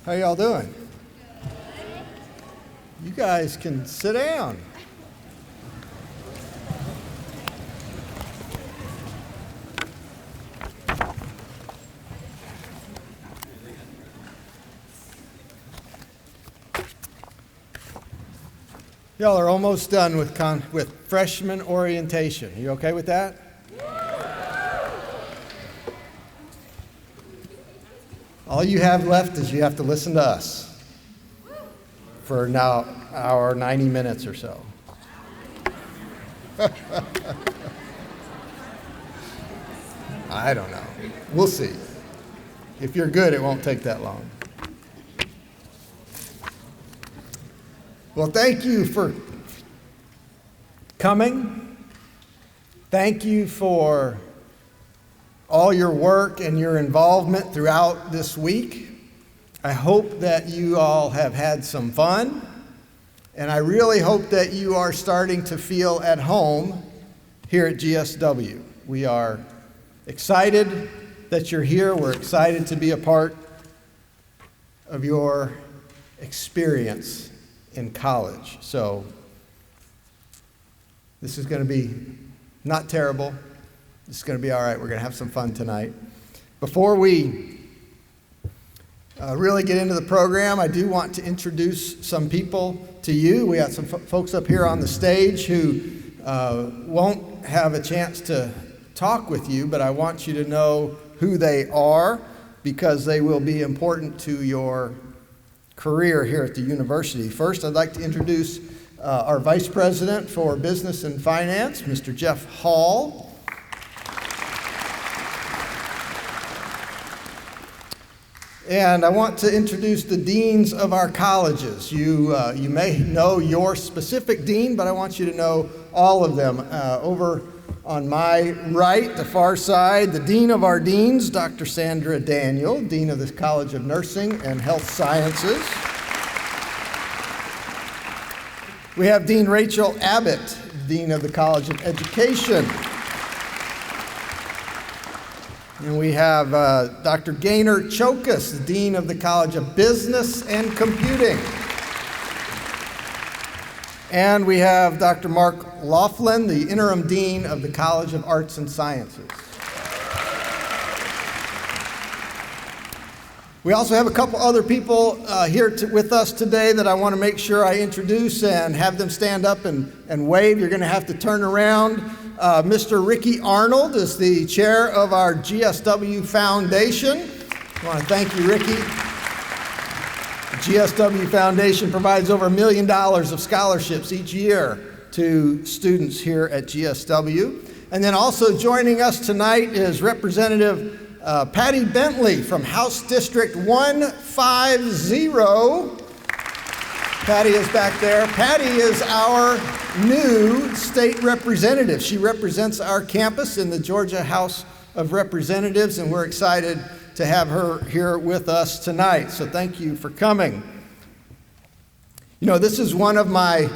How y'all doing? You guys can sit down. Y'all are almost done with freshman orientation. You okay with that? All you have left is you have to listen to us for now our 90 minutes or so. I don't know. We'll see. If you're good, it won't take that long. Well, thank you for coming. Thank you for all your work and your involvement throughout this week. I hope that you all have had some fun, and I really hope that you are starting to feel at home here at GSW. We are excited that you're here. We're excited to be a part of your experience in college. So this is going to be not terrible. It's going to be all right. We're going to have some fun tonight. Before we really get into the program, I do want to introduce some people to you. We got some folks up here on the stage who won't have a chance to talk with you, but I want you to know who they are because they will be important to your career here at the university. First, I'd like to introduce our Vice President for Business and Finance, Mr. Jeff Hall. And I want to introduce the deans of our colleges. You may know your specific dean, but I want you to know all of them. Over on my right, the far side, the dean of our deans, Dr. Sandra Daniel, Dean of the College of Nursing and Health Sciences. We have Dean Rachel Abbott, Dean of the College of Education. And we have Dr. Gaynor Chokas, Dean of the College of Business and Computing. And we have Dr. Mark Laughlin, the Interim Dean of the College of Arts and Sciences. We also have a couple other people here with us today that I want to make sure I introduce and have them stand up and wave. You're going to have to turn around. Mr. Ricky Arnold is the chair of our GSW Foundation. I want to thank you, Ricky. The GSW Foundation provides over $1 million of scholarships each year to students here at GSW. And then also joining us tonight is Representative Patty Bentley from House District 150. Patty is back there. Patty is our new state representative. She represents our campus in the Georgia House of Representatives, and we're excited to have her here with us tonight. So thank you for coming. You know, this is one of my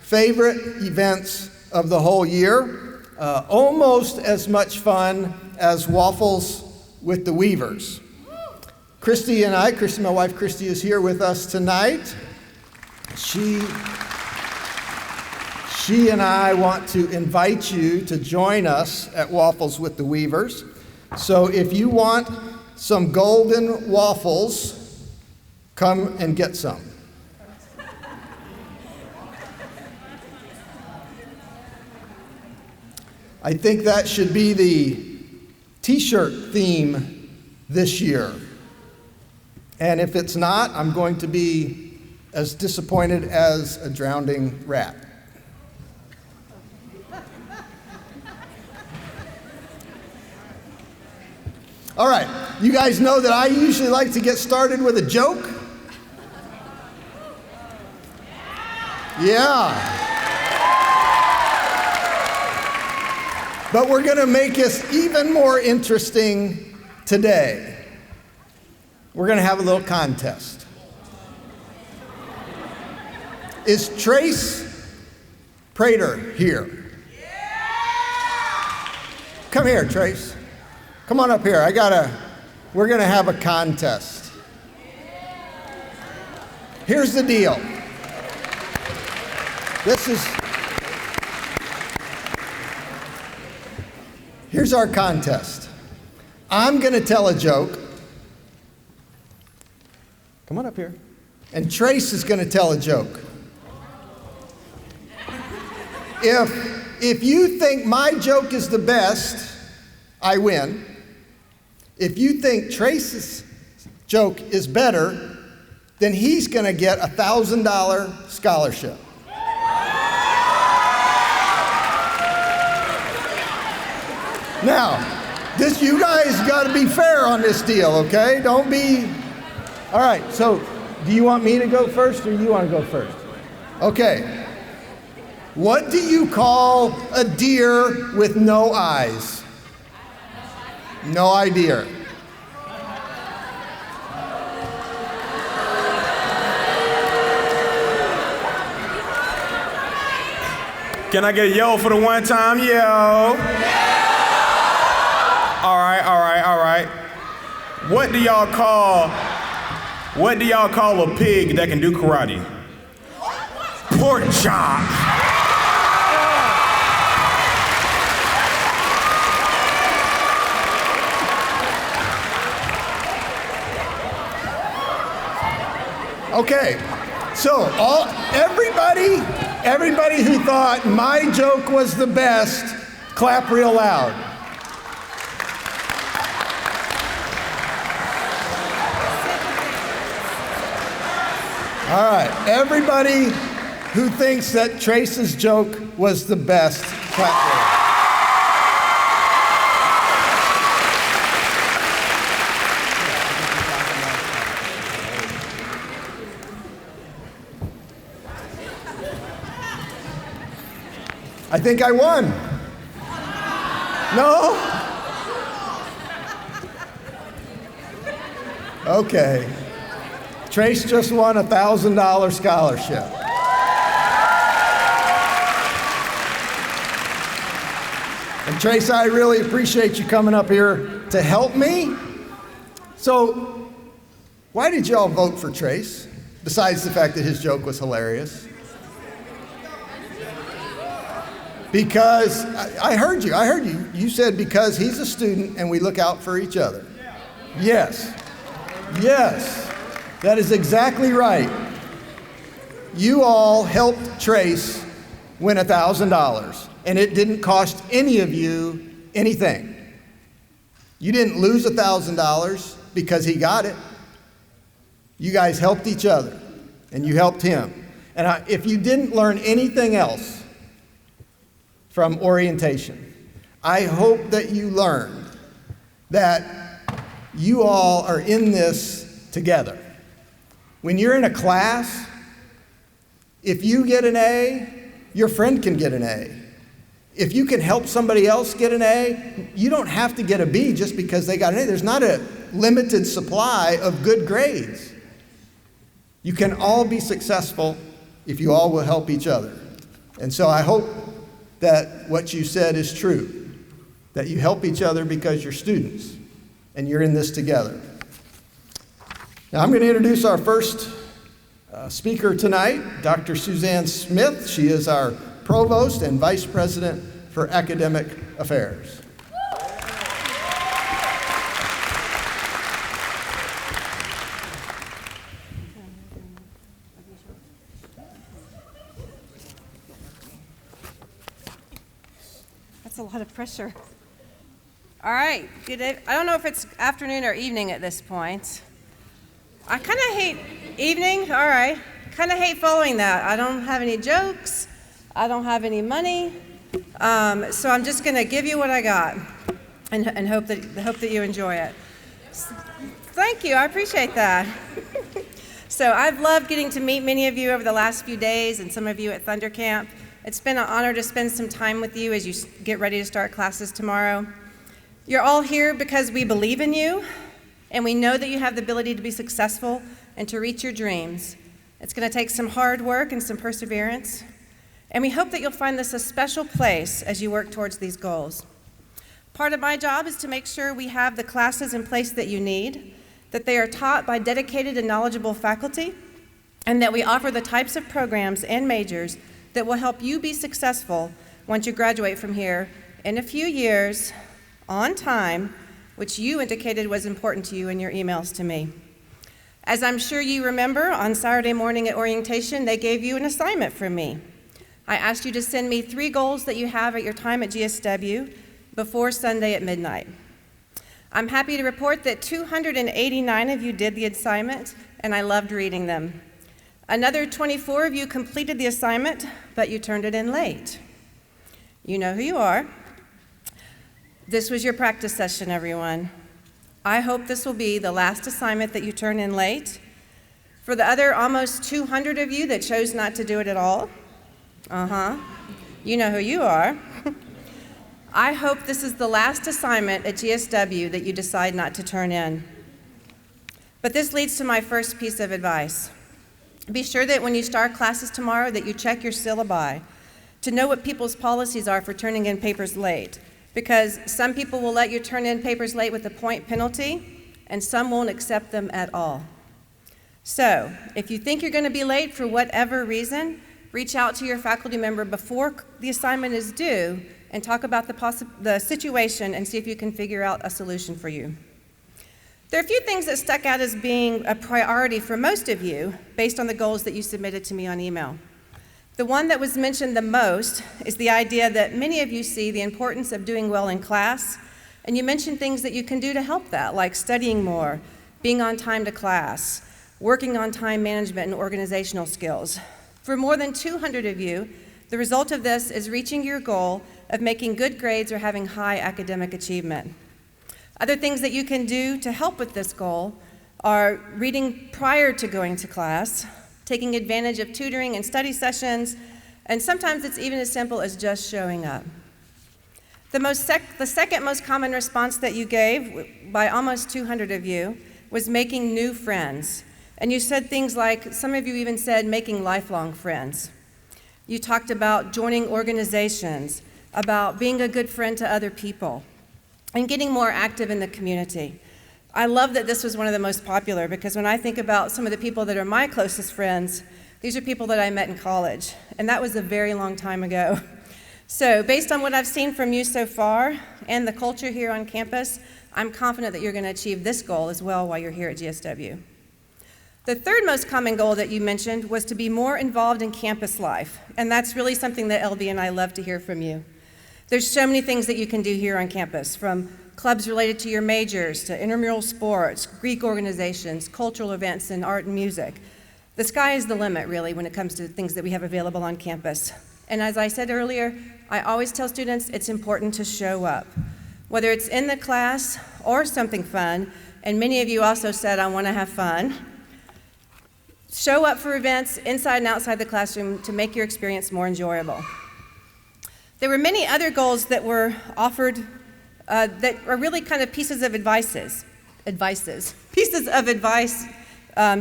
favorite events of the whole year. Almost as much fun as Waffles with the Weavers. Christy, my wife Christy, is here with us tonight. She and I want to invite you to join us at Waffles with the Weavers. So if you want some golden waffles, come and get some. I think that should be the t-shirt theme this year. And if it's not, I'm going to be as disappointed as a drowning rat. All right, you guys know that I usually like to get started with a joke. Yeah. But we're going to make this even more interesting today. We're going to have a little contest. Is Trace Prater here? Come here, Trace. Come on up here. We're going to have a contest. here's the deal. Here's our contest. I'm going to tell a joke. Come on up here. And Trace is going to tell a joke. If you think my joke is the best, I win. If you think Trace's joke is better, then he's going to get a $1,000 scholarship. Now, you guys got to be fair on this deal, okay? Don't be... All right, so do you want me to go first or you want to go first? Okay. What do you call a deer with no eyes? No idea. Can I get a yo for the one time? Yo. All right. What do y'all call a pig that can do karate? Pork chop. Okay, so everybody who thought my joke was the best, clap real loud. All right, everybody who thinks that Trace's joke was the best, clap real loud. I think I won. No? Okay. Trace just won a $1,000 scholarship. And Trace, I really appreciate you coming up here to help me. So, why did y'all vote for Trace, besides the fact that his joke was hilarious? Because, I heard you. You said because he's a student and we look out for each other. Yes, that is exactly right. You all helped Trace win $1,000, and it didn't cost any of you anything. You didn't lose $1,000 because he got it. You guys helped each other, and you helped him. And if you didn't learn anything else from orientation, I hope that you learned that you all are in this together. When you're in a class, if you get an A, your friend can get an A. If you can help somebody else get an A, you don't have to get a B just because they got an A. There's not a limited supply of good grades. You can all be successful if you all will help each other. And so I hope that what you said is true, that you help each other because you're students and you're in this together. Now I'm going to introduce our first speaker tonight, Dr. Suzanne Smith. She is our Provost and Vice President for Academic Affairs. That's a lot of pressure. All right, good. I don't know if it's afternoon or evening at this point. I kind of hate evening, all right. Kind of hate following that. I don't have any jokes. I don't have any money. So I'm just going to give you what I got and hope that you enjoy it. Thank you, I appreciate that. So I've loved getting to meet many of you over the last few days and some of you at Thunder Camp. It's been an honor to spend some time with you as you get ready to start classes tomorrow. You're all here because we believe in you, and we know that you have the ability to be successful and to reach your dreams. It's going to take some hard work and some perseverance, and we hope that you'll find this a special place as you work towards these goals. Part of my job is to make sure we have the classes in place that you need, that they are taught by dedicated and knowledgeable faculty, and that we offer the types of programs and majors that will help you be successful once you graduate from here in a few years, on time, which you indicated was important to you in your emails to me. As I'm sure you remember, on Saturday morning at orientation, they gave you an assignment from me. I asked you to send me 3 goals that you have at your time at GSW before Sunday at midnight. I'm happy to report that 289 of you did the assignment, and I loved reading them. Another 24 of you completed the assignment, but you turned it in late. You know who you are. This was your practice session, everyone. I hope this will be the last assignment that you turn in late. For the other almost 200 of you that chose not to do it at all, you know who you are. I hope this is the last assignment at GSW that you decide not to turn in. But this leads to my first piece of advice. Be sure that when you start classes tomorrow that you check your syllabi to know what people's policies are for turning in papers late, because some people will let you turn in papers late with a point penalty, and some won't accept them at all. So, if you think you're going to be late for whatever reason, reach out to your faculty member before the assignment is due and talk about the situation and see if you can figure out a solution for you. There are a few things that stuck out as being a priority for most of you based on the goals that you submitted to me on email. The one that was mentioned the most is the idea that many of you see the importance of doing well in class, and you mentioned things that you can do to help that, like studying more, being on time to class, working on time management and organizational skills. For more than 200 of you, the result of this is reaching your goal of making good grades or having high academic achievement. Other things that you can do to help with this goal are reading prior to going to class, taking advantage of tutoring and study sessions, and sometimes it's even as simple as just showing up. The second most common response that you gave, by almost 200 of you, was making new friends. And you said things like, some of you even said making lifelong friends. You talked about joining organizations, about being a good friend to other people, and getting more active in the community. I love that this was one of the most popular, because when I think about some of the people that are my closest friends, these are people that I met in college, and that was a very long time ago. So based on what I've seen from you so far and the culture here on campus, I'm confident that you're going to achieve this goal as well while you're here at GSW. The third most common goal that you mentioned was to be more involved in campus life, and that's really something that LB and I love to hear from you. There's so many things that you can do here on campus, from clubs related to your majors, to intramural sports, Greek organizations, cultural events, and art and music. The sky is the limit, really, when it comes to things that we have available on campus. And as I said earlier, I always tell students it's important to show up, whether it's in the class or something fun, and many of you also said, I want to have fun. Show up for events inside and outside the classroom to make your experience more enjoyable. There were many other goals that were offered that are really kind of pieces of advice.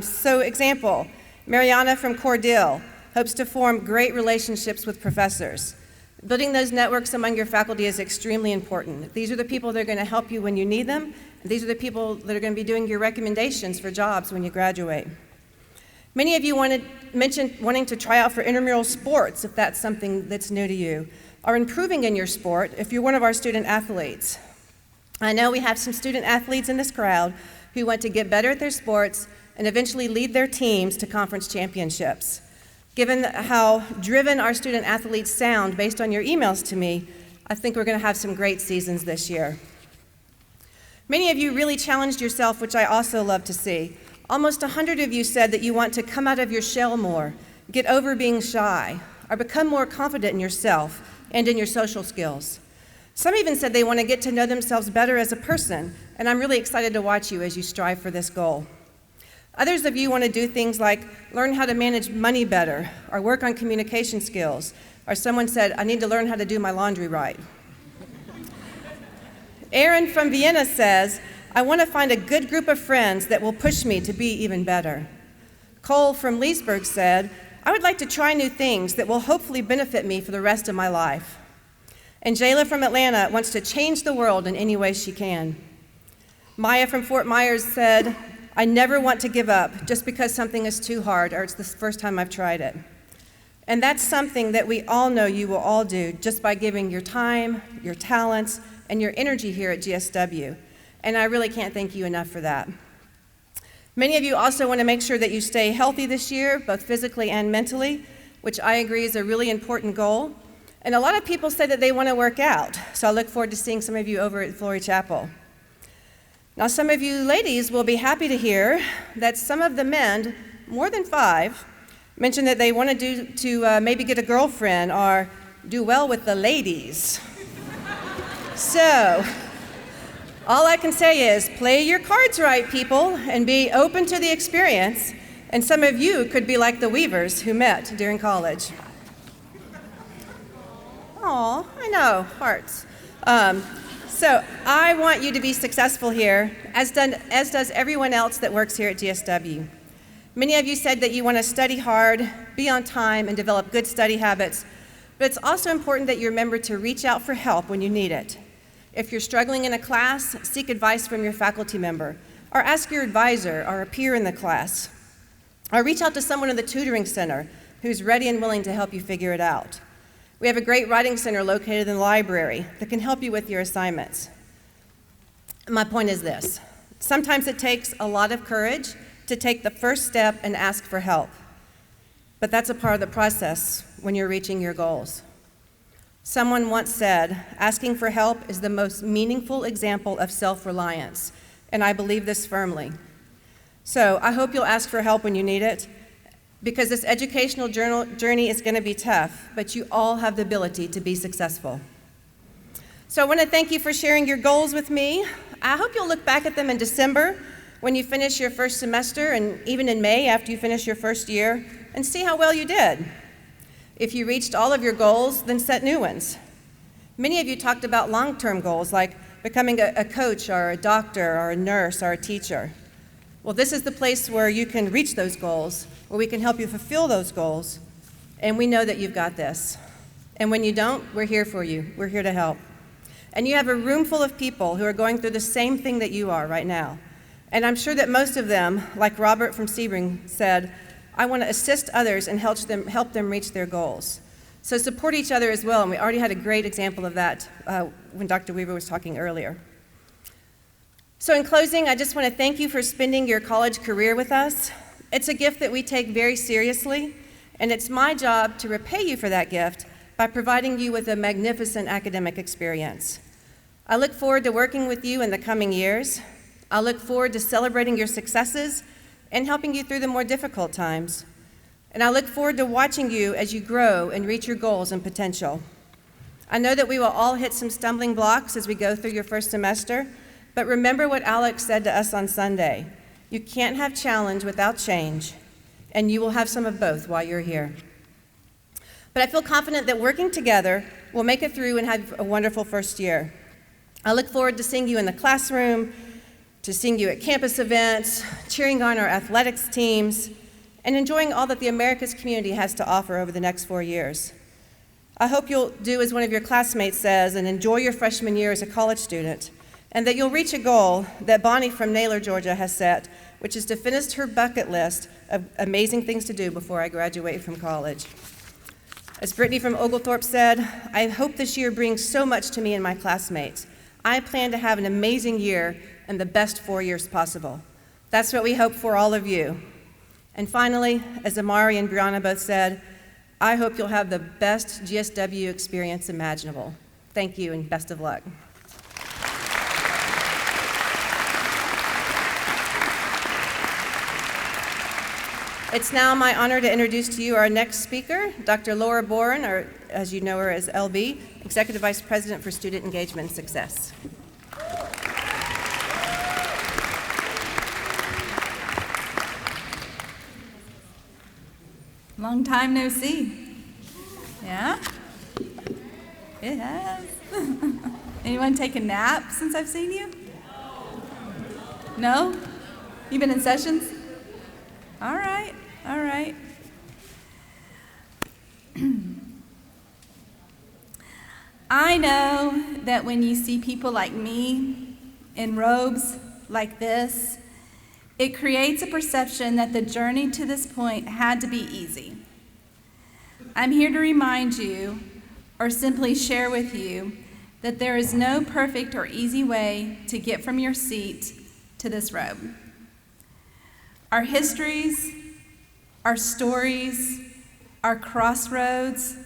So example, Mariana from Cordell hopes to form great relationships with professors. Building those networks among your faculty is extremely important. These are the people that are going to help you when you need them, and these are the people that are going to be doing your recommendations for jobs when you graduate. Many of you mentioned wanting to try out for intramural sports, if that's something that's new to you, or improving in your sport if you're one of our student athletes. I know we have some student athletes in this crowd who want to get better at their sports and eventually lead their teams to conference championships. Given how driven our student athletes sound based on your emails to me, I think we're going to have some great seasons this year. Many of you really challenged yourself, which I also love to see. Almost 100 of you said that you want to come out of your shell more, get over being shy, or become more confident in yourself and in your social skills. Some even said they want to get to know themselves better as a person, and I'm really excited to watch you as you strive for this goal. Others of you want to do things like learn how to manage money better, or work on communication skills, or someone said, I need to learn how to do my laundry right. Aaron from Vienna says, I want to find a good group of friends that will push me to be even better. Cole from Leesburg said, I would like to try new things that will hopefully benefit me for the rest of my life. And Jayla from Atlanta wants to change the world in any way she can. Maya from Fort Myers said, I never want to give up just because something is too hard or it's the first time I've tried it. And that's something that we all know you will all do just by giving your time, your talents, and your energy here at GSW. And I really can't thank you enough for that. Many of you also want to make sure that you stay healthy this year, both physically and mentally, which I agree is a really important goal. And a lot of people say that they want to work out, so I look forward to seeing some of you over at Flory Chapel. Now, some of you ladies will be happy to hear that some of the men, more than 5, mentioned that they want to maybe get a girlfriend or do well with the ladies. So, all I can say is play your cards right, people, and be open to the experience. And some of you could be like the Weavers who met during college. Aw, I know, hearts. So I want you to be successful here, as does everyone else that works here at GSW. Many of you said that you want to study hard, be on time, and develop good study habits, but it's also important that you remember to reach out for help when you need it. If you're struggling in a class, seek advice from your faculty member, or ask your advisor or a peer in the class, or reach out to someone in the tutoring center who's ready and willing to help you figure it out. We have a great writing center located in the library that can help you with your assignments. My point is this: sometimes it takes a lot of courage to take the first step and ask for help, but that's a part of the process when you're reaching your goals. Someone once said, asking for help is the most meaningful example of self-reliance, and I believe this firmly. So I hope you'll ask for help when you need it, because this educational journey is going to be tough, but you all have the ability to be successful. So I want to thank you for sharing your goals with me. I hope you'll look back at them in December when you finish your first semester, and even in May after you finish your first year, and see how well you did. If you reached all of your goals, then set new ones. Many of you talked about long-term goals like becoming a coach or a doctor or a nurse or a teacher. Well, this is the place where you can reach those goals, where we can help you fulfill those goals, and we know that you've got this. And when you don't, we're here for you. We're here to help. And you have a room full of people who are going through the same thing that you are right now. And I'm sure that most of them, like Robert from Sebring said, I want to assist others and help them reach their goals. So support each other as well, and we already had a great example of that when Dr. Weaver was talking earlier. So in closing, I just want to thank you for spending your college career with us. It's a gift that we take very seriously, and it's my job to repay you for that gift by providing you with a magnificent academic experience. I look forward to working with you in the coming years. I look forward to celebrating your successes and helping you through the more difficult times. And I look forward to watching you as you grow and reach your goals and potential. I know that we will all hit some stumbling blocks as we go through your first semester, but remember what Alex said to us on Sunday. You can't have challenge without change, and you will have some of both while you're here. But I feel confident that working together, we'll make it through and have a wonderful first year. I look forward to seeing you in the classroom, to seeing you at campus events, cheering on our athletics teams, and enjoying all that the Americas community has to offer over the next 4 years. I hope you'll do as one of your classmates says and enjoy your freshman year as a college student, and that you'll reach a goal that Bonnie from Naylor, Georgia has set, which is to finish her bucket list of amazing things to do before I graduate from college. As Brittany from Oglethorpe said, I hope this year brings so much to me and my classmates. I plan to have an amazing year and the best 4 years possible. That's what we hope for all of you. And finally, as Amari and Brianna both said, I hope you'll have the best GSW experience imaginable. Thank you and best of luck. It's now my honor to introduce to you our next speaker, Dr. Laura Boren, or as you know her as LB, Executive Vice President for Student Engagement and Success. Long time no see. Yeah? It has. Anyone take a nap since I've seen you? No? You've been in sessions? All right, all right. I know that when you see people like me in robes like this, It creates a perception that the journey to this point had to be easy. I'm here to remind you, or simply share with you, that there is no perfect or easy way to get from your seat to this robe. Our histories, our stories, our crossroads,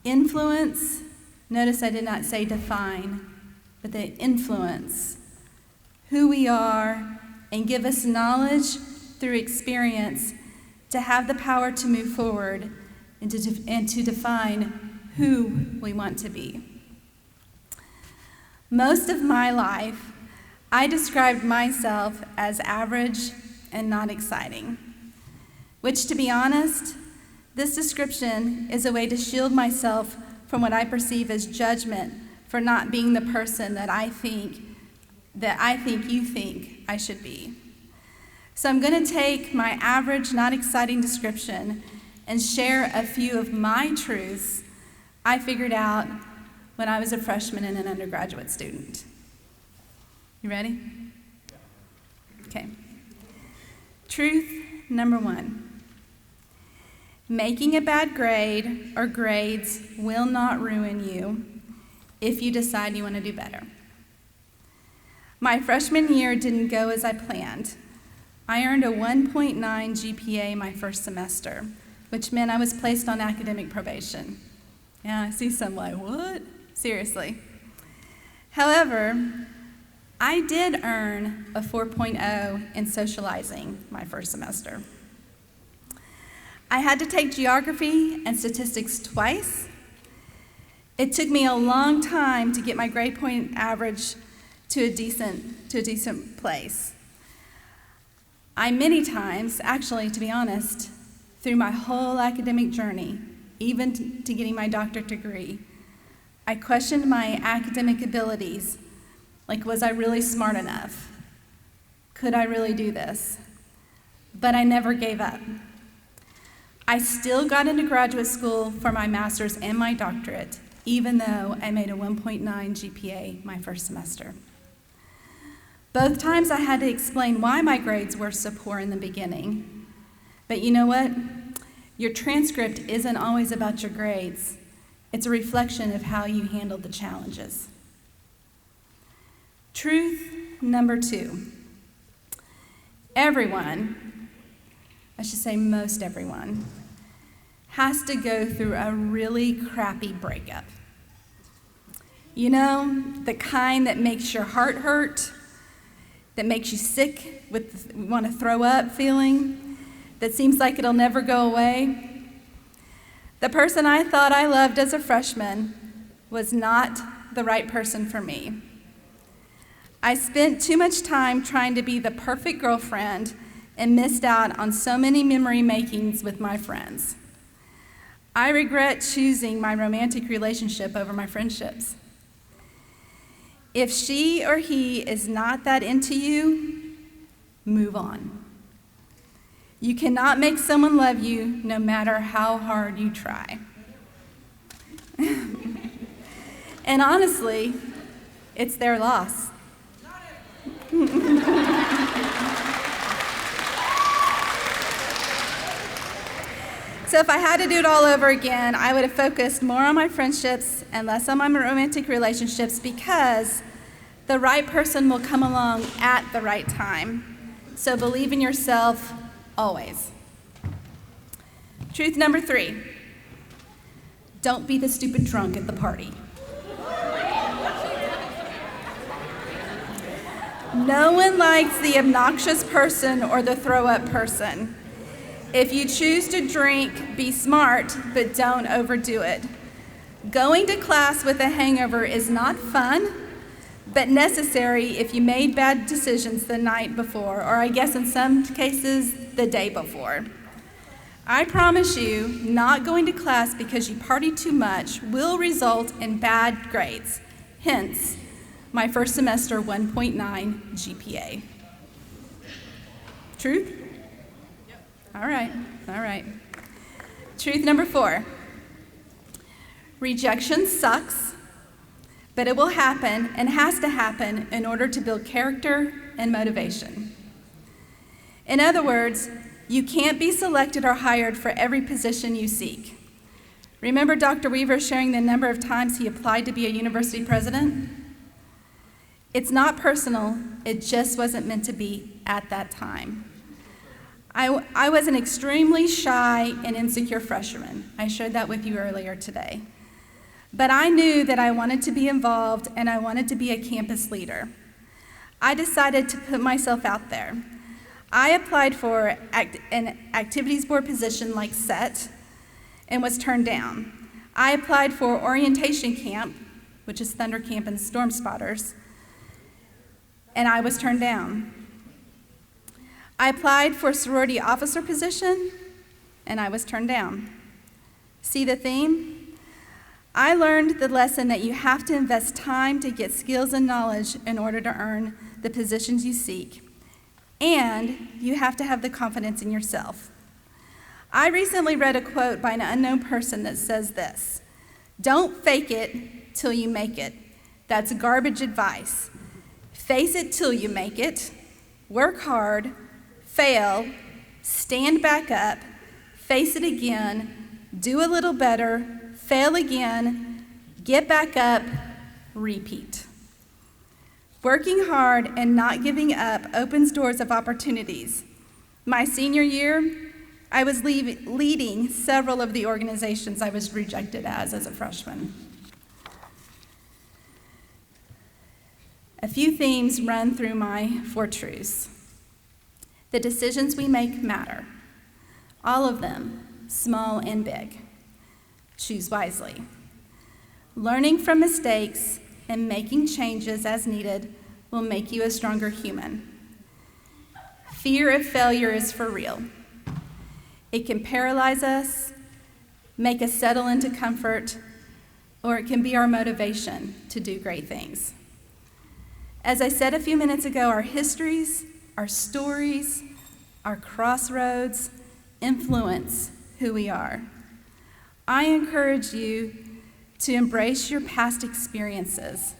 influence, notice I did not say define, but they influence who we are and give us knowledge through experience to have the power to move forward and to define who we want to be. Most of my life, I described myself as average and not exciting, which, to be honest, this description is a way to shield myself from what I perceive as judgment for not being the person that I think you think I should be. So I'm going to take my average, not exciting description and share a few of my truths I figured out when I was a freshman and an undergraduate student. You ready? Okay. Truth number 1. Making a bad grade or grades will not ruin you if you decide you want to do better. My freshman year didn't go as I planned. I earned a 1.9 GPA my first semester, which meant I was placed on academic probation. Yeah, I see some like, what? Seriously. However, I did earn a 4.0 in socializing my first semester. I had to take geography and statistics twice. It took me a long time to get my grade point average to a decent place. I many times, actually, to be honest, through my whole academic journey, even to getting my doctorate degree, I questioned my academic abilities. Like, was I really smart enough? Could I really do this? But I never gave up. I still got into graduate school for my master's and my doctorate, even though I made a 1.9 GPA my first semester. Both times I had to explain why my grades were so poor in the beginning. But you know what? Your transcript isn't always about your grades. It's a reflection of how you handled the challenges. Truth number 2. Everyone, I should say most everyone, has to go through a really crappy breakup. You know, the kind that makes your heart hurt, that makes you sick with want to throw up feeling, that seems like it'll never go away. The person I thought I loved as a freshman was not the right person for me. I spent too much time trying to be the perfect girlfriend and missed out on so many memory makings with my friends. I regret choosing my romantic relationship over my friendships. If she or he is not that into you, move on. You cannot make someone love you no matter how hard you try. And honestly, it's their loss. So if I had to do it all over again, I would have focused more on my friendships and less on my romantic relationships, because the right person will come along at the right time. So believe in yourself always. Truth number 3. Don't be the stupid drunk at the party. No one likes the obnoxious person or the throw-up person. If you choose to drink, be smart, but don't overdo it. Going to class with a hangover is not fun, but necessary if you made bad decisions the night before, or I guess in some cases, the day before. I promise you, not going to class because you partied too much will result in bad grades. Hence, my first semester 1.9 GPA. Truth? All right. Truth number 4. Rejection sucks, but it will happen and has to happen in order to build character and motivation. In other words, you can't be selected or hired for every position you seek. Remember Dr. Weaver sharing the number of times he applied to be a university president? It's not personal, it just wasn't meant to be at that time. I was an extremely shy and insecure freshman. I shared that with you earlier today. But I knew that I wanted to be involved and I wanted to be a campus leader. I decided to put myself out there. I applied for an activities board position like SET and was turned down. I applied for orientation camp, which is Thunder Camp and Storm Spotters, and I was turned down. I applied for a sorority officer position, and I was turned down. See the theme? I learned the lesson that you have to invest time to get skills and knowledge in order to earn the positions you seek, and you have to have the confidence in yourself. I recently read a quote by an unknown person that says this: "Don't fake it till you make it." That's garbage advice. Face it till you make it, work hard, fail, stand back up, face it again, do a little better, fail again, get back up, repeat. Working hard and not giving up opens doors of opportunities. My senior year, I was leading several of the organizations I was rejected as a freshman. A few themes run through my 4 truths. The decisions we make matter. All of them, small and big. Choose wisely. Learning from mistakes and making changes as needed will make you a stronger human. Fear of failure is for real. It can paralyze us, make us settle into comfort, or it can be our motivation to do great things. As I said a few minutes ago, our histories, our stories, our crossroads influence who we are. I encourage you to embrace your past experiences.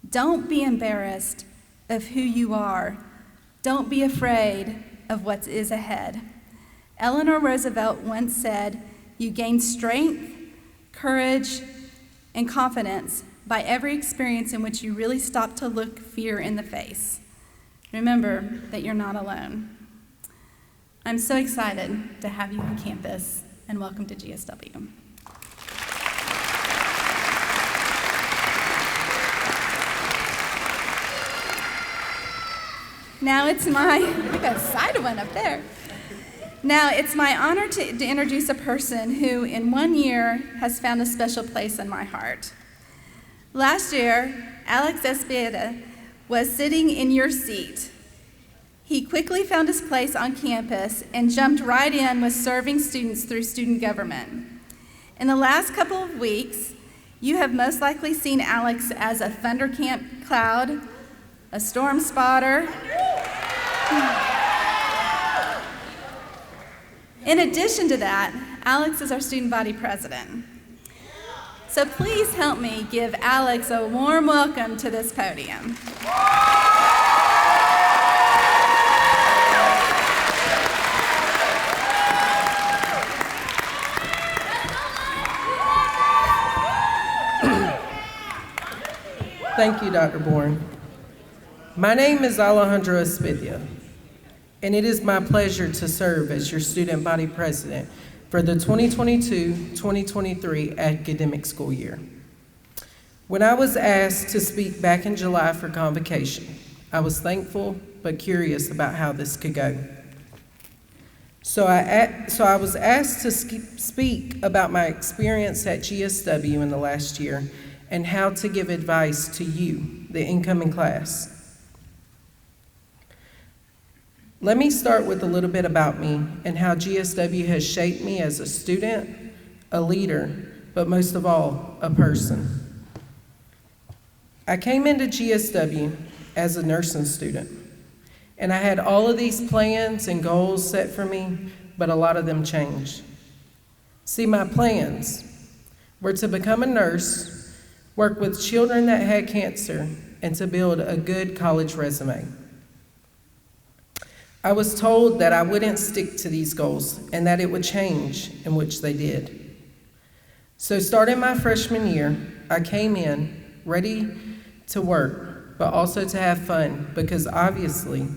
Don't be embarrassed of who you are. Don't be afraid of what is ahead. Eleanor Roosevelt once said, "You gain strength, courage, and confidence by every experience in which you really stop to look fear in the face." Remember that you're not alone. I'm so excited to have you on campus, and welcome to GSW. Now it's my, I got a side one up there. Now it's my honor to introduce a person who in 1 year has found a special place in my heart. Last year, Alex Espeda was sitting in your seat. He quickly found his place on campus and jumped right in with serving students through student government. In the last couple of weeks, you have most likely seen Alex as a Thunder Camp Cloud, a Storm Spotter. In addition to that, Alex is our student body president. So please help me give Alex a warm welcome to this podium. Thank you, Dr. Boren. My name is Alejandra Espidia, and it is my pleasure to serve as your student body president for the 2022-2023 academic school year. When I was asked to speak back in July for convocation, I was thankful but curious about how this could go. So I was asked to speak about my experience at GSW in the last year and how to give advice to you, the incoming class. Let me start with a little bit about me and how GSW has shaped me as a student, a leader, but most of all, a person. I came into GSW as a nursing student, and I had all of these plans and goals set for me, but a lot of them changed. See, my plans were to become a nurse, work with children that had cancer, and to build a good college resume. I was told that I wouldn't stick to these goals and that it would change, in which they did. So starting my freshman year, I came in ready to work, but also to have fun, because obviously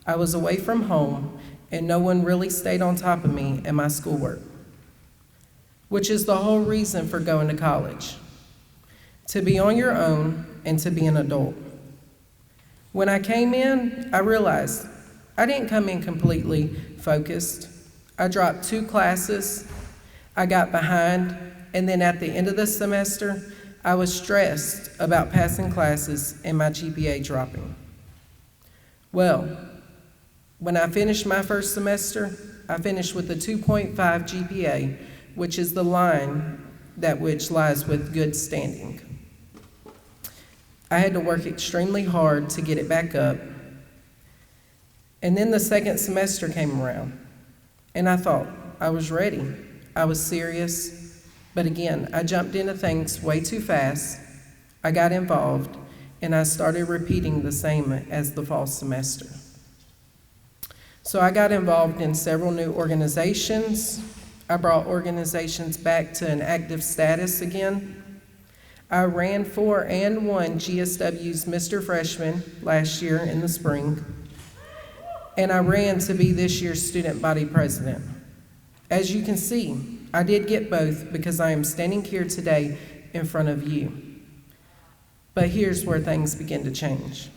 I was away from home and no one really stayed on top of me and my schoolwork, which is the whole reason for going to college, to be on your own and to be an adult. When I came in, I realized I didn't come in completely focused. I dropped 2 classes, I got behind, and then at the end of the semester, I was stressed about passing classes and my GPA dropping. Well, when I finished my first semester, I finished with a 2.5 GPA, which is the line that which lies with good standing. I had to work extremely hard to get it back up. And then the second semester came around, and I thought I was ready. I was serious, but again, I jumped into things way too fast. I got involved, and I started repeating the same as the fall semester. So I got involved in several new organizations. I brought organizations back to an active status again. I ran for and won GSW's Mr. Freshman last year in the spring, and I ran to be this year's student body president. As you can see, I did get both because I am standing here today in front of you. But here's where things begin to change.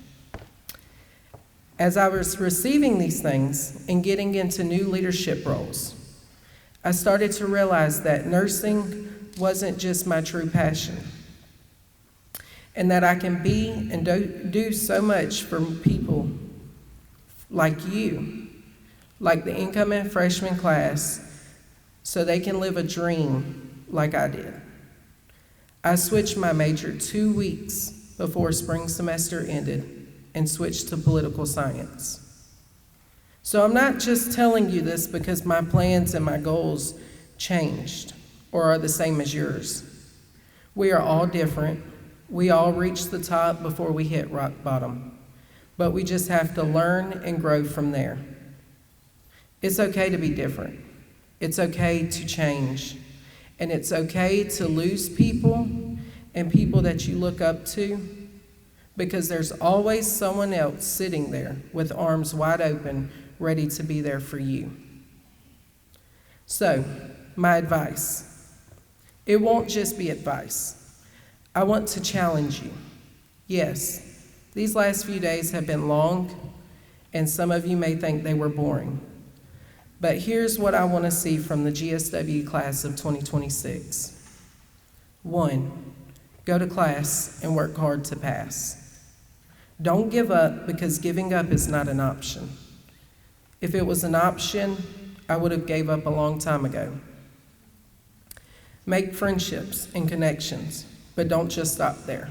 As I was receiving these things and getting into new leadership roles, I started to realize that nursing wasn't just my true passion, and that I can be and do so much for people like you, like the incoming freshman class, so they can live a dream like I did. I switched my major 2 weeks before spring semester ended and switched to political science. So I'm not just telling you this because my plans and my goals changed or are the same as yours. We are all different. We all reach the top before we hit rock bottom, but we just have to learn and grow from there. It's okay to be different. It's okay to change. And it's okay to lose people and people that you look up to, because there's always someone else sitting there with arms wide open, ready to be there for you. So, my advice. It won't just be advice. I want to challenge you. Yes, these last few days have been long, and some of you may think they were boring. But here's what I want to see from the GSW class of 2026. 1, go to class and work hard to pass. Don't give up, because giving up is not an option. If it was an option, I would have gave up a long time ago. Make friendships and connections, but don't just stop there.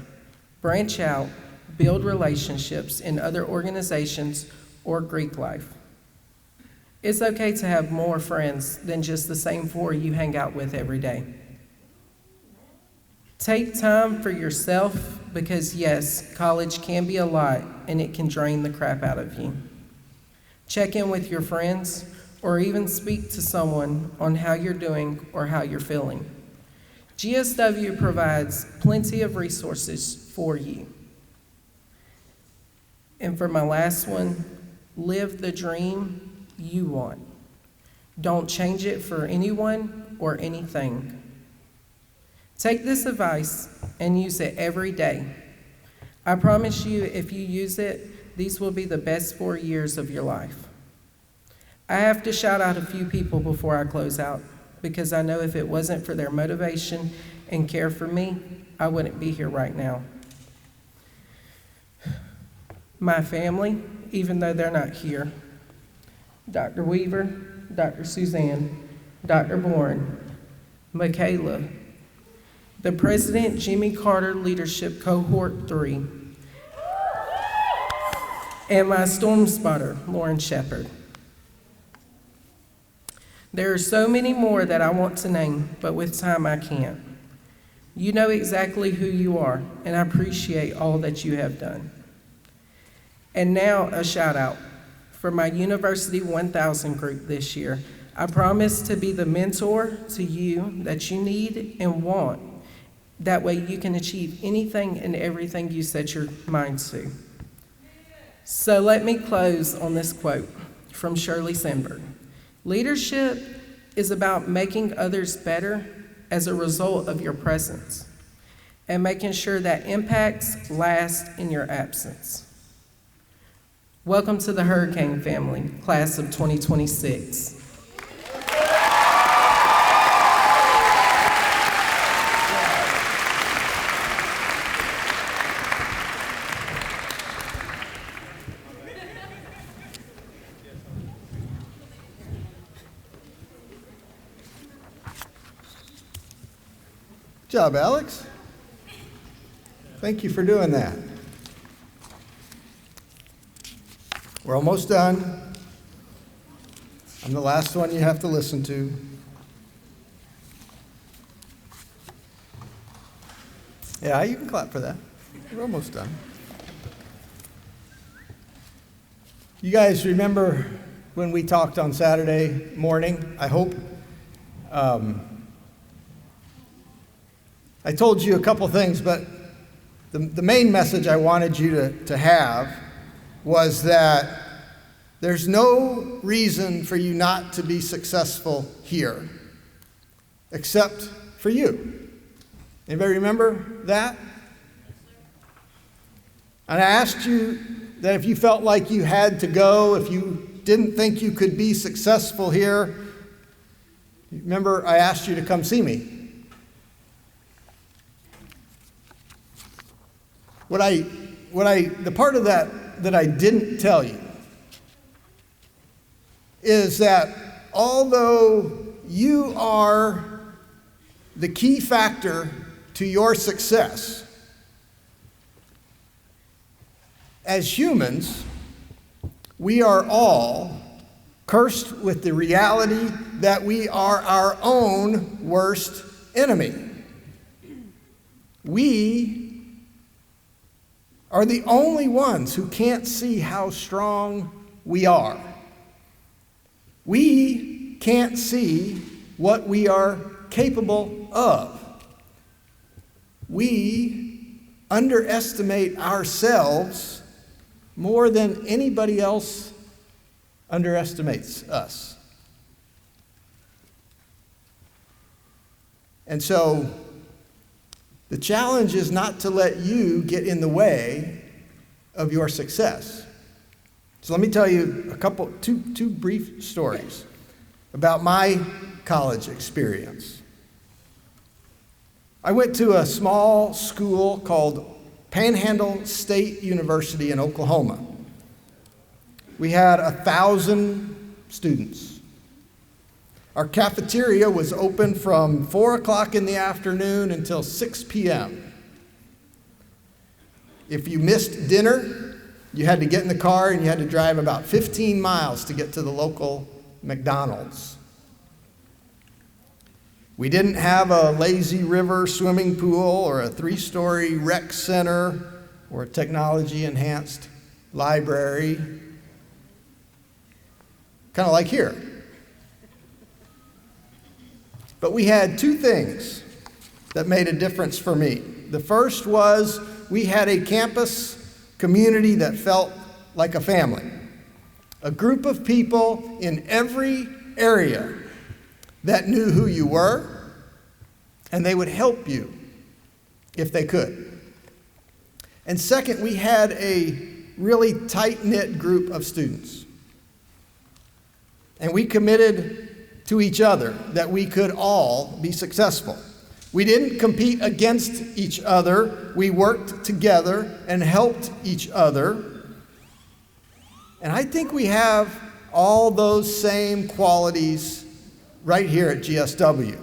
Branch out, build relationships in other organizations or Greek life. It's okay to have more friends than just the same 4 you hang out with every day. Take time for yourself, because yes, college can be a lot and it can drain the crap out of you. Check in with your friends, or even speak to someone on how you're doing or how you're feeling. GSW provides plenty of resources for you. And for my last one, live the dream you want. Don't change it for anyone or anything. Take this advice and use it every day. I promise you, if you use it, these will be the best 4 years of your life. I have to shout out a few people before I close out, because I know if it wasn't for their motivation and care for me, I wouldn't be here right now. My family, even though they're not here, Dr. Weaver, Dr. Suzanne, Dr. Boren, Michaela, the President Jimmy Carter Leadership Cohort 3, and my storm spotter, Lauren Shepard. There are so many more that I want to name, but with time I can't. You know exactly who you are, and I appreciate all that you have done. And now a shout out for my University 1000 group this year. I promise to be the mentor to you that you need and want. That way you can achieve anything and everything you set your mind to. So let me close on this quote from Shirley Sandberg. Leadership is about making others better as a result of your presence and making sure that impacts last in your absence. Welcome to the Hurricane family, class of 2026. Good job, Alex. Thank you for doing that. We're almost done. I'm the last one you have to listen to. Yeah, you can clap for that. We're almost done. You guys remember when we talked on Saturday morning, I hope? I told you a couple things, but the main message I wanted you to have was that there's no reason for you not to be successful here, except for you. Anybody remember that? And I asked you that if you felt like you had to go, if you didn't think you could be successful here, remember I asked you to come see me. The part of that I didn't tell you is that although you are the key factor to your success, as humans, we are all cursed with the reality that we are our own worst enemy. We are the only ones who can't see how strong we are. We can't see what we are capable of. We underestimate ourselves more than anybody else underestimates us. And so, the challenge is not to let you get in the way of your success. So let me tell you two brief stories about my college experience. I went to a small school called Panhandle State University in Oklahoma. We had 1,000 students. Our cafeteria was open from 4 o'clock in the afternoon until 6 p.m. If you missed dinner, you had to get in the car and you had to drive about 15 miles to get to the local McDonald's. We didn't have a lazy river swimming pool or a 3-story rec center or a technology-enhanced library, kind of like here. But we had two things that made a difference for me. The first was we had a campus community that felt like a family, a group of people in every area that knew who you were, and they would help you if they could. And second, we had a really tight-knit group of students. And we committed to each other that we could all be successful. We didn't compete against each other. We worked together and helped each other. And I think we have all those same qualities right here at GSW.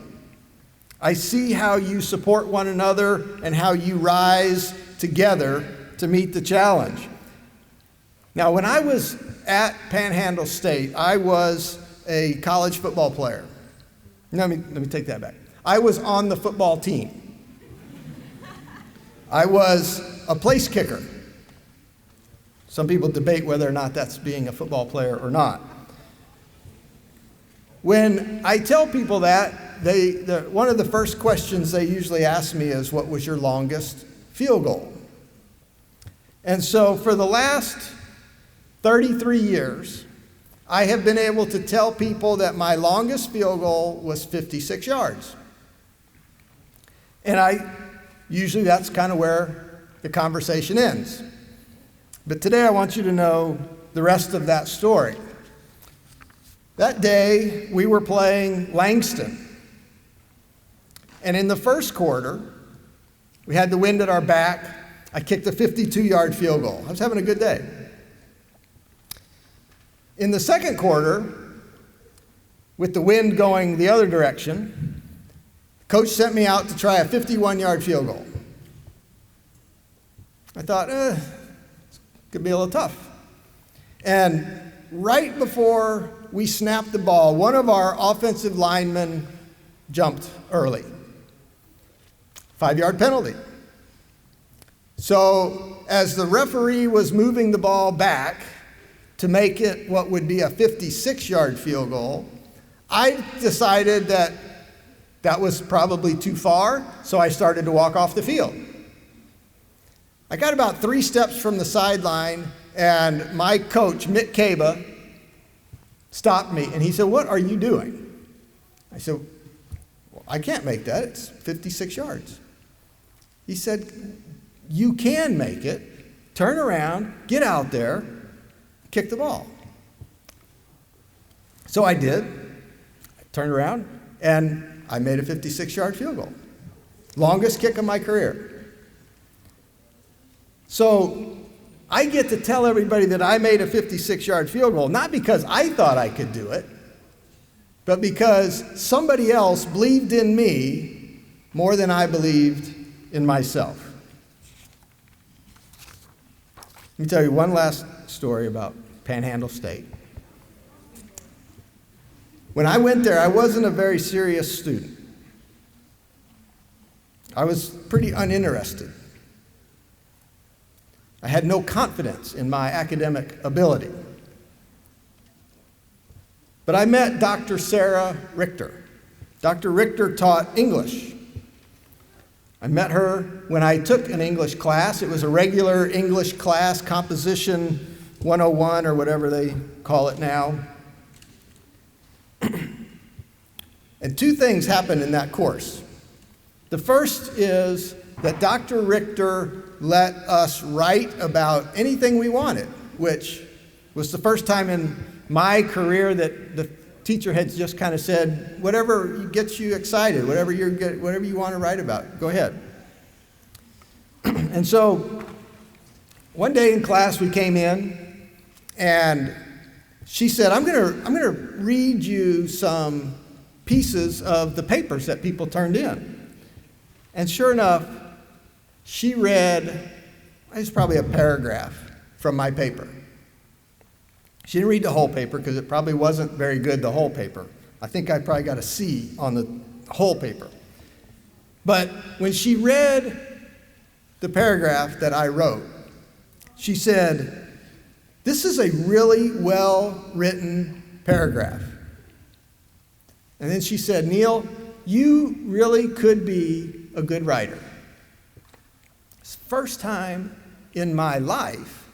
I see how you support one another and how you rise together to meet the challenge. Now, when I was at Panhandle State, I was a college football player. Let me take that back. I was on the football team. I was a place kicker. Some people debate whether or not that's being a football player or not. When I tell people that, one of the first questions they usually ask me is, what was your longest field goal? And so for the last 33 years, I have been able to tell people that my longest field goal was 56 yards. And usually that's kind of where the conversation ends. But today I want you to know the rest of that story. That day, we were playing Langston. And in the first quarter, we had the wind at our back. I kicked a 52-yard field goal. I was having a good day. In the second quarter, with the wind going the other direction, coach sent me out to try a 51-yard field goal. I thought, it's could be a little tough. And right before we snapped the ball, one of our offensive linemen jumped early. 5-yard penalty. So as the referee was moving the ball back to make it what would be a 56-yard field goal, I decided that was probably too far, so I started to walk off the field. I got about 3 steps from the sideline, and my coach, Mick Caba, stopped me, and he said, "What are you doing?" I said, "Well, I can't make that. It's 56 yards." He said, "You can make it. Turn around, get out there, kick the ball." So I did. I turned around, and I made a 56-yard field goal. Longest kick of my career. So I get to tell everybody that I made a 56-yard field goal, not because I thought I could do it, but because somebody else believed in me more than I believed in myself. Let me tell you one last story about Panhandle State. When I went there, I wasn't a very serious student. I was pretty uninterested. I had no confidence in my academic ability. But I met Dr. Sarah Richter. Dr. Richter taught English. I met her when I took an English class. It was a regular English class, Composition 101 or whatever they call it now. And 2 things happened in that course. The first is that Dr. Richter let us write about anything we wanted, which was the first time in my career that the teacher had just kind of said, whatever gets you excited, whatever you want to write about, go ahead. And so one day in class we came in, and she said, I'm gonna read you some pieces of the papers that people turned in. And sure enough, she read, it's probably a paragraph from my paper. She didn't read the whole paper because it probably wasn't very good, the whole paper. I think I probably got a C on the whole paper. But when she read the paragraph that I wrote, she said, "This is a really well-written paragraph." And then she said, "Neil, you really could be a good writer." It's the first time in my life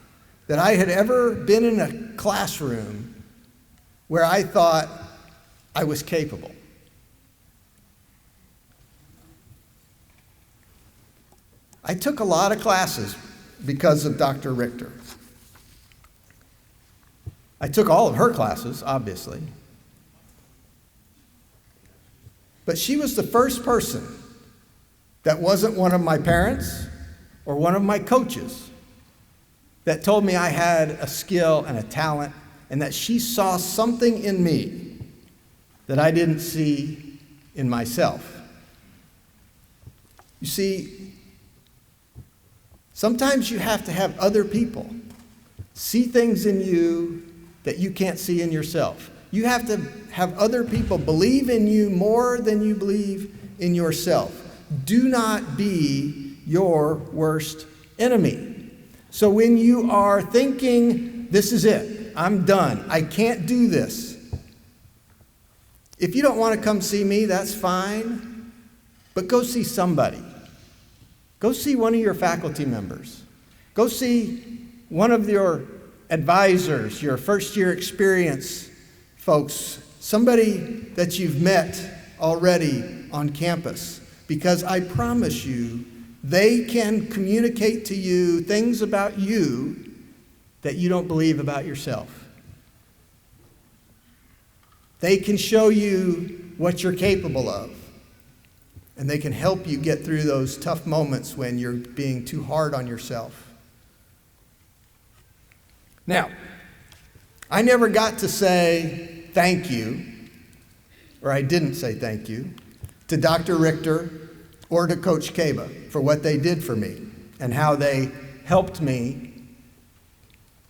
that I had ever been in a classroom where I thought I was capable. I took a lot of classes because of Dr. Richter. I took all of her classes, obviously. But she was the first person that wasn't one of my parents or one of my coaches that told me I had a skill and a talent, and that she saw something in me that I didn't see in myself. You see, sometimes you have to have other people see things in you that you can't see in yourself. You have to have other people believe in you more than you believe in yourself. Do not be your worst enemy. So when you are thinking, this is it, I'm done, I can't do this, if you don't want to come see me, that's fine, but go see somebody. Go see one of your faculty members. Go see one of your advisors, your first-year experience folks, somebody that you've met already on campus, because I promise you, they can communicate to you things about you that you don't believe about yourself. They can show you what you're capable of, and they can help you get through those tough moments when you're being too hard on yourself. Now, I never got to say thank you, or I didn't say thank you, to Dr. Richter or to Coach Kaba for what they did for me and how they helped me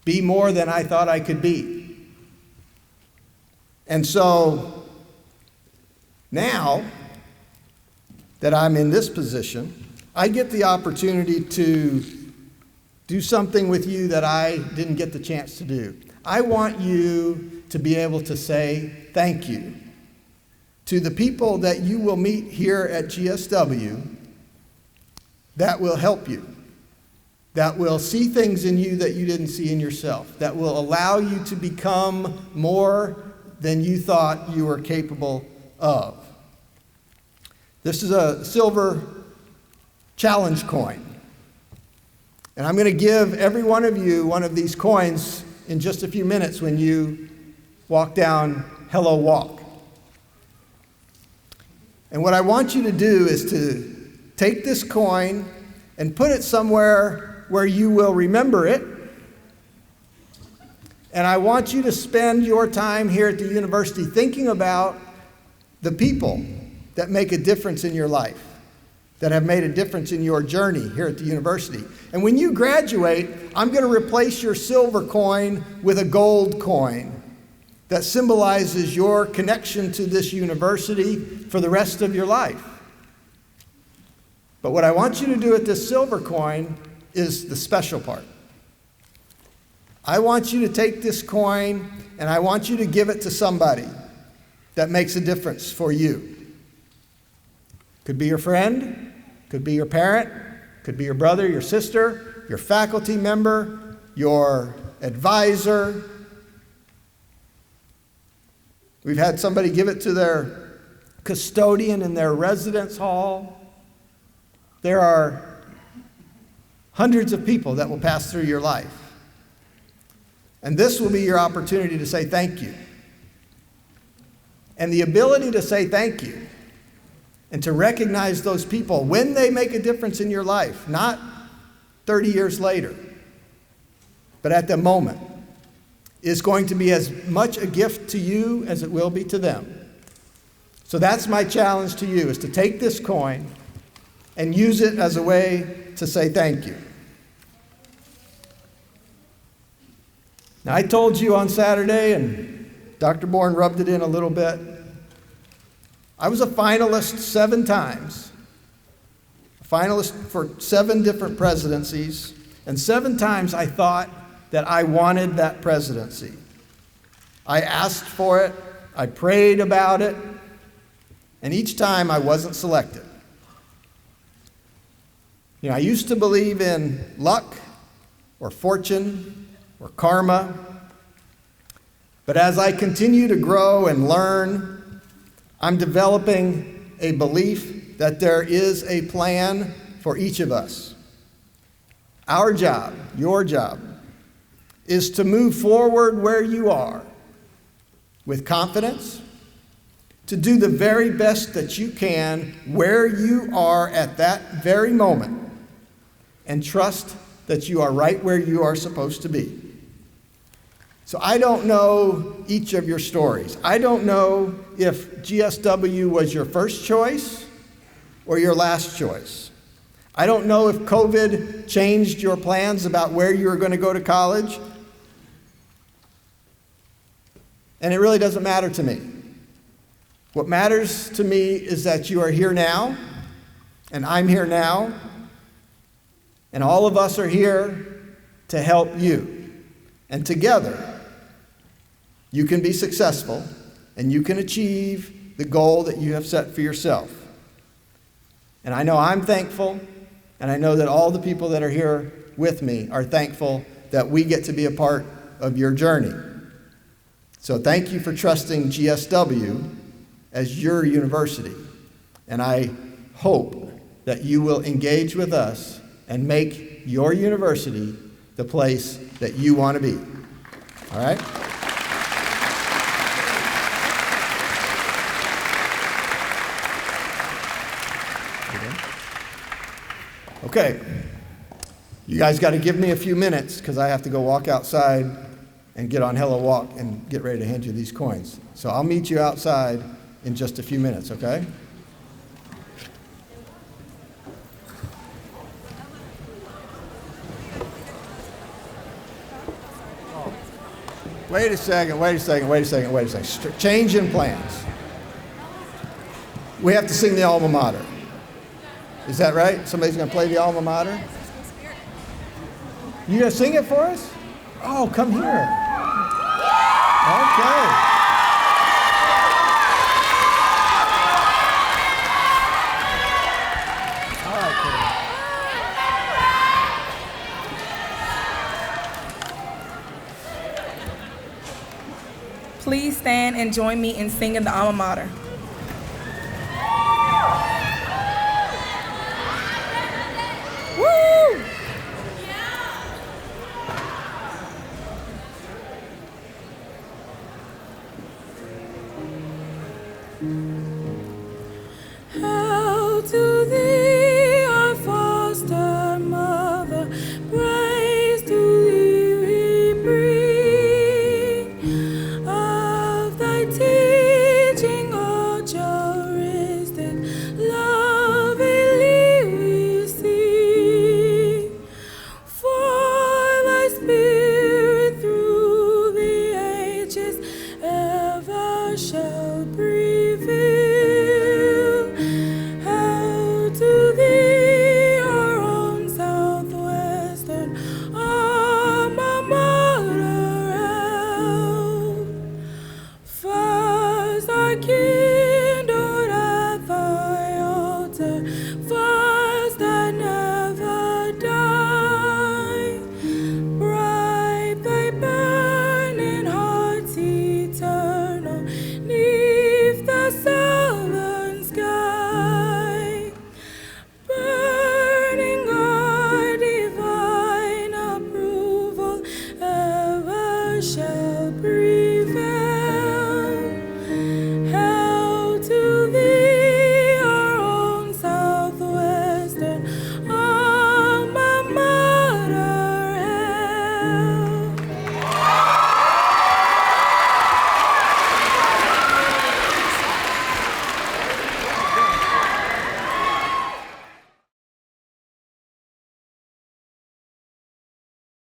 be more than I thought I could be. And so now that I'm in this position, I get the opportunity to do something with you that I didn't get the chance to do. I want you to be able to say thank you to the people that you will meet here at GSW that will help you, that will see things in you that you didn't see in yourself, that will allow you to become more than you thought you were capable of. This is a silver challenge coin. And I'm going to give every one of you one of these coins in just a few minutes when you walk down Hello Walk. And what I want you to do is to take this coin and put it somewhere where you will remember it. And I want you to spend your time here at the university thinking about the people that make a difference in your life, that have made a difference in your journey here at the university. And when you graduate, I'm going to replace your silver coin with a gold coin that symbolizes your connection to this university for the rest of your life. But what I want you to do with this silver coin is the special part. I want you to take this coin and I want you to give it to somebody that makes a difference for you. Could be your friend, could be your parent, could be your brother, your sister, your faculty member, your advisor. We've had somebody give it to their custodian in their residence hall. There are hundreds of people that will pass through your life. And this will be your opportunity to say thank you. And the ability to say thank you and to recognize those people when they make a difference in your life, not 30 years later, but at the moment, is going to be as much a gift to you as it will be to them. So that's my challenge to you, is to take this coin and use it as a way to say thank you. Now, I told you on Saturday, and Dr. Boren rubbed it in a little bit, I was a finalist 7 times, a finalist for 7 different presidencies, and 7 times I thought that I wanted that presidency. I asked for it, I prayed about it, and each time I wasn't selected. You know, I used to believe in luck or fortune or karma, but as I continue to grow and learn, I'm developing a belief that there is a plan for each of us. Our job, your job, is to move forward where you are with confidence, to do the very best that you can where you are at that very moment, and trust that you are right where you are supposed to be. So I don't know each of your stories. I don't know if GSW was your first choice or your last choice. I don't know if COVID changed your plans about where you were going to go to college. And it really doesn't matter to me. What matters to me is that you are here now, and I'm here now, and all of us are here to help you. And together, you can be successful and you can achieve the goal that you have set for yourself. And I know I'm thankful, and I know that all the people that are here with me are thankful that we get to be a part of your journey. So thank you for trusting GSW as your university. And I hope that you will engage with us and make your university the place that you want to be. All right? Okay. You guys got to give me a few minutes because I have to go walk outside and get on Hello Walk and get ready to hand you these coins. So I'll meet you outside in just a few minutes, okay? Wait a second. Change in plans. We have to sing the Alma Mater. Is that right? Somebody's going to play the Alma Mater? You going to sing it for us? Oh, come here. Okay. Please stand and join me in singing the Alma Mater.